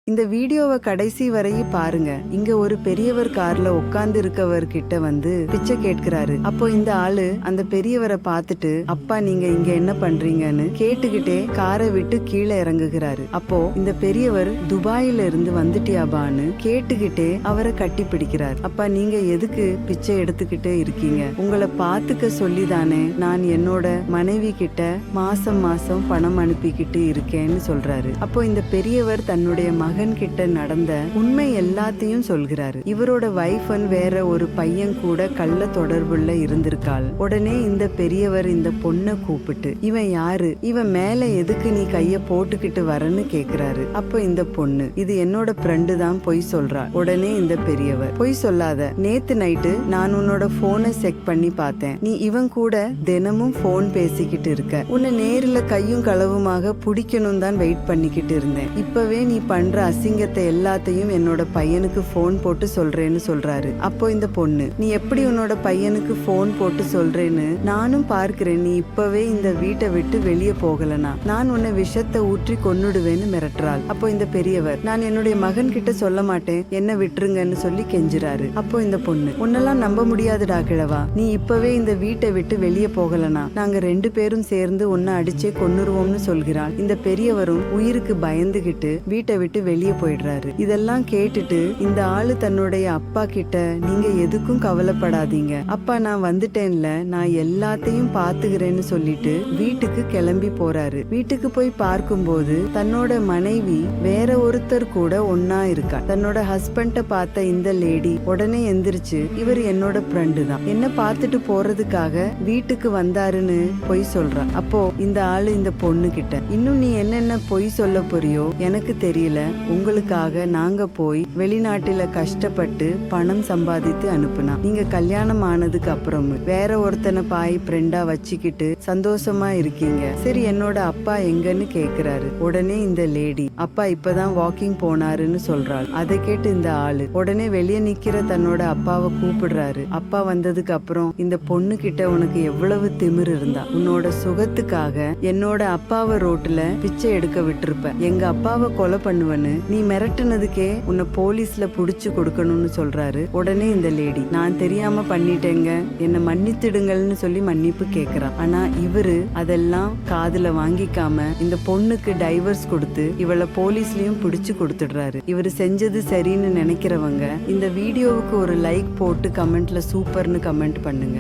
இந்த வீடியோவை கடைசி வரையும் பாருங்க. இங்க ஒரு பெரியவர் கார்ல உட்கார்ந்து இருக்கவர் கிட்ட வந்து பிச்சை கேட்கிறாரு. அப்போ இந்த ஆளு அந்த பெரியவரை பார்த்துட்டு, அப்பா நீங்க இங்க என்ன பண்றீங்கன்னு கேட்டுக்கிட்டே காரை விட்டு கீழே இறங்குகிறாரு. அப்போ இந்த பெரியவர் துபாயில இருந்து வந்துட்டியாபான்னு கேட்டுக்கிட்டே அவரை கட்டி பிடிக்கிறார். அப்பா நீங்க எதுக்கு பிச்சை எடுத்துக்கிட்டே இருக்கீங்க? உங்களை பாத்துக்க சொல்லிதானே நான் என்னோட மனைவி கிட்ட மாசம் மாசம் பணம் அனுப்பிக்கிட்டு இருக்கேன்னு சொல்றாரு. அப்போ இந்த பெரியவர் தன்னுடைய மகன் கிட்ட நடந்த உண்மை எல்லாத்தையும் சொல்கிறாரு. இவரோட வைஃபன் வேற ஒரு பையன் கூட கள்ள தொடர்புள்ள இருந்திருக்காள். உடனே இந்த பெரியவர் இந்த பொண்ணை கூப்பிட்டு, இவன் யாரு, இவன் மேல எதுக்கு நீ கைய போட்டுக்கிட்டு வரன்னு கேக்குறாரு. அப்போ இந்த பொண்ணு, இது என்னோட ஃப்ரெண்டு தான் பொய் சொல்றா. உடனே இந்த பெரியவர், பொய் சொல்லாத, நேத்து நைட்டு நான் உன்னோட போனை செக் பண்ணி பார்த்தேன். நீ இவன் கூட தினமும் போன் பேசிக்கிட்டு இருக்க. உன்னை நேரில் கையும் களவுமாக பிடிக்கணும் தான் வெயிட் பண்ணிக்கிட்டு இருந்தேன். இப்பவே நீ பண்ற அசிங்கத்தை எல்லாத்தையும் என்னோட பையனுக்கு போன் போட்டு சொல்றேன்னு சொல்றாரு. அப்போ இந்த பொண்ணு, நீ எப்படி உன்னோட பையனுக்கு போன் போட்டு சொல்றேன்னு நானும் பார்க்கிறேன். நீ இப்பவே இந்த வீட்டை விட்டு வெளியே போகலனா நான் உன்னை விஷத்தை ஊற்றி கொன்னுடுவேன்னு மிரட்டுறாள். அப்போ இந்த பெரியவர், நான் என்னுடைய மகன் கிட்ட சொல்ல மாட்டேன், என்ன விட்டுருங்கன்னு சொல்லி கெஞ்சுறாரு. அப்போ இந்த பொண்ணு, உன்னெல்லாம் நம்ப முடியாதுடா கிழவா, நீ இப்பவே இந்த வீட்டை விட்டு வெளியே போகலனா நாங்க 2 பேரும் சேர்ந்து உன்னை அடிச்சே கொன்னுருவோம்னு சொல்கிறாள். இந்த பெரியவரும் உயிருக்கு பயந்துகிட்டு வீட்டை விட்டு வெளியே போயிடுறாரு. இதெல்லாம் கேட்டுட்டு இந்த ஆளு தன்னுடைய அப்பா கிட்ட, நீங்க எதுக்கும் கவலைப்படாதீங்க அப்பா, நான் வந்துட்டேன்ல, நான் எல்லாத்தையும் பாத்துக்கிறேன்னு சொல்லிட்டு வீட்டுக்கு கிளம்பி போறாரு. வீட்டுக்கு போய் பார்க்கும்போது தன்னோட மனைவி வேற ஒருத்தர் கூட ஒன்னா இருக்கா. தன்னோட ஹஸ்பண்ட பார்த்த இந்த லேடி உடனே எந்திரிச்சு, இவர் என்னோட ஃப்ரெண்டு தான், என்ன பார்த்துட்டு போறதுக்காக வீட்டுக்கு வந்தாருன்னு பொய் சொல்றா. அப்போ இந்த ஆளு இந்த பொண்ணு கிட்ட, இன்னும் நீ என்னென்ன பொய் சொல்ல போறியோ எனக்கு தெரியல, உங்களுக்காக நாங்க போய் வெளிநாட்டுல கஷ்டப்பட்டு பணம் சம்பாதித்து அனுப்புனா, நீங்க கல்யாணம் ஆனதுக்கு அப்புறம் வேற ஒருத்தனை பாய் ஃப்ரெண்டா வச்சுக்கிட்டு சந்தோஷமா இருக்கீங்க. சரி என்னோட அப்பா எங்கன்னு கேக்குறாரு. உடனே இந்த லேடி, அப்பா இப்பதான் வாக்கிங் போனாருன்னு சொல்றாள். அதை கேட்டு இந்த ஆளு உடனே வெளியே நிக்கிற தன்னோட அப்பாவை கூப்பிடுறாரு. அப்பா வந்ததுக்கு அப்புறம், இந்த பொண்ணு கிட்ட உனக்கு எவ்வளவு திமிரு இருந்தா, உன்னோட சுகத்துக்காக என்னோட அப்பாவை ரோட்டுல பிச்சை எடுக்க விட்டுருப்ப, எங்க அப்பாவை கொலை பண்ணுவன்னு நீ மிரட்டுனதுக்கே உன்னை போலீஸ்ல புடிச்சு கொடுக்கணும்னு சொல்றாரு. உடனே இந்த லேடி, நான் தெரியாம பண்ணிட்டேங்க, என்னை மன்னித்திடுங்கள்னு சொல்லி மன்னிப்பு கேக்குறான். ஆனா இவரு அதெல்லாம் காதுல வாங்கிக்காம இந்த பொண்ணுக்கு டைவர்ஸ் கொடுத்து இவளை போலீஸ்லயும் பிடிச்சு கொடுத்துடுறாரு. இவரு செஞ்சது சரின்னு நினைக்கிறவங்க இந்த வீடியோவுக்கு ஒரு லைக் போட்டு கமெண்ட்ல சூப்பர்னு கமெண்ட் பண்ணுங்க.